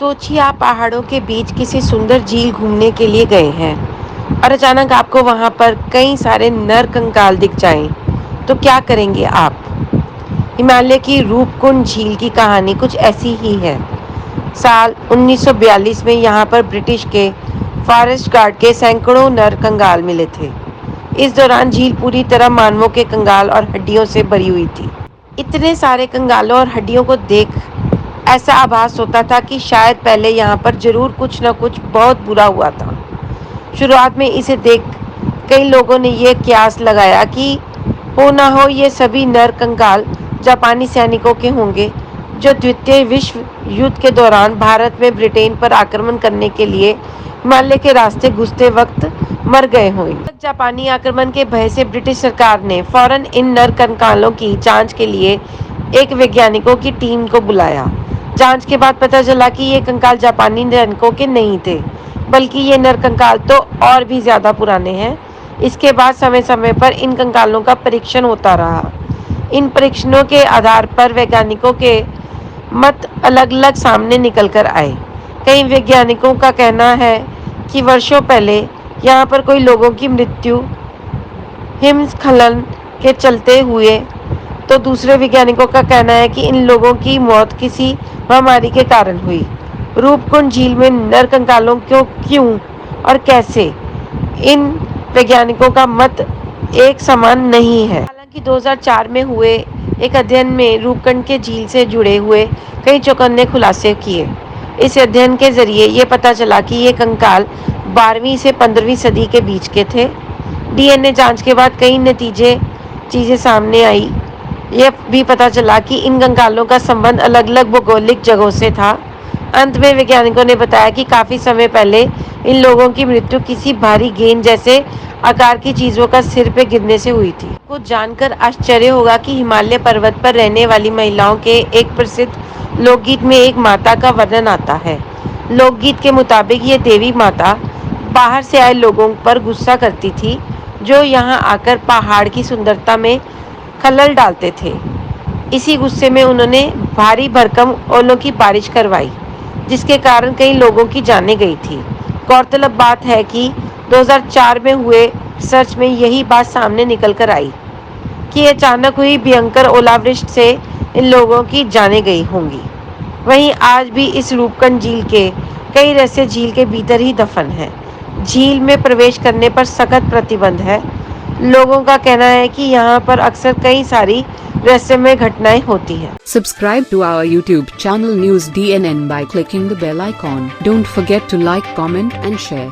सोचिए आप पहाड़ों के बीच किसी सुंदर झील घूमने के लिए गए हैं और अचानक आपको वहां पर कई सारे नर कंकाल दिख जाएं, तो क्या करेंगे आप? हिमालय की रूपकुंड झील की कहानी कुछ ऐसी ही है। साल 1942 में यहाँ पर ब्रिटिश के फॉरेस्ट गार्ड के सैकड़ों नर कंकाल मिले थे। इस दौरान झील पूरी तरह मानवों के कंकाल और हड्डियों से भरी हुई थी। इतने सारे कंकालों और हड्डियों को देख ऐसा आभास होता था कि शायद पहले यहाँ पर जरूर कुछ न कुछ बहुत बुरा हुआ था। शुरुआत में इसे देख कई लोगों ने यह कयास लगाया कि हो ना हो ये सभी नर कंकाल जापानी सैनिकों के होंगे जो द्वितीय विश्व युद्ध के दौरान भारत में ब्रिटेन पर आक्रमण करने के लिए हिमालय के रास्ते घुसते वक्त मर गए होंगे। जापानी आक्रमण के भय से ब्रिटिश सरकार ने फौरन इन नर कंकालों की जांच के लिए एक वैज्ञानिकों की टीम को बुलाया। जांच के बाद पता चला कि ये कंकाल जापानी सैनिकों के नहीं थे, बल्कि ये नर कंकाल तो और भी ज़्यादा पुराने हैं। इसके बाद समय समय पर इन कंकालों का परीक्षण होता रहा। इन परीक्षणों के आधार पर वैज्ञानिकों के मत अलग अलग सामने निकल कर आए। कई वैज्ञानिकों का कहना है कि वर्षों पहले यहाँ पर कोई लोगों की मृत्यु हिमस्खलन के चलते हुए, तो दूसरे वैज्ञानिकों का कहना है कि इन लोगों की मौत किसी महामारी के कारण हुई। रूपकुंड झील में नर कंकालों को क्यों और कैसे, इन वैज्ञानिकों का मत एक समान नहीं है। हालांकि 2004 में हुए एक अध्ययन में रूपकुंड के झील से जुड़े हुए कई चौंकाने खुलासे किए। इस अध्ययन के जरिए ये पता चला कि ये कंकाल 12वीं से 15वीं सदी के बीच के थे। डीएनए जांच के बाद कई चीजें सामने आई। यह भी पता चला कि इन कंकालों का संबंध अलग अलग भौगोलिक जगहों से था। अंत में वैज्ञानिकों ने बताया कि काफी समय पहले इन लोगों की मृत्यु किसी भारी गेंद जैसे आकार की चीजों का सिर पे गिरने से हुई थी। कुछ जानकर आश्चर्य होगा कि हिमालय पर्वत पर रहने वाली महिलाओं के एक प्रसिद्ध लोकगीत में एक माता का वर्णन आता है। लोकगीत के मुताबिक ये देवी माता बाहर से आए लोगों पर गुस्सा करती थी, जो यहाँ आकर पहाड़ की सुंदरता में खलल डालते थे। इसी गुस्से में उन्होंने भारी भरकम ओलों की बारिश करवाई, जिसके कारण कई लोगों की जानें गई थी। गौरतलब बात है कि 2004 में हुए सर्च में यही बात सामने निकल कर आई कि अचानक हुई भयंकर ओलावृष्टि से इन लोगों की जानें गई होंगी। वहीं आज भी इस रूपकुंड झील के कई रहस्य झील के भीतर ही दफन है। झील में प्रवेश करने पर सख्त प्रतिबंध है। लोगों का कहना है कि यहाँ पर अक्सर कई सारी रहस्यमय घटनाएं होती हैं। Subscribe to our YouTube channel News DNN by clicking the bell icon. Don't forget to like, comment and share.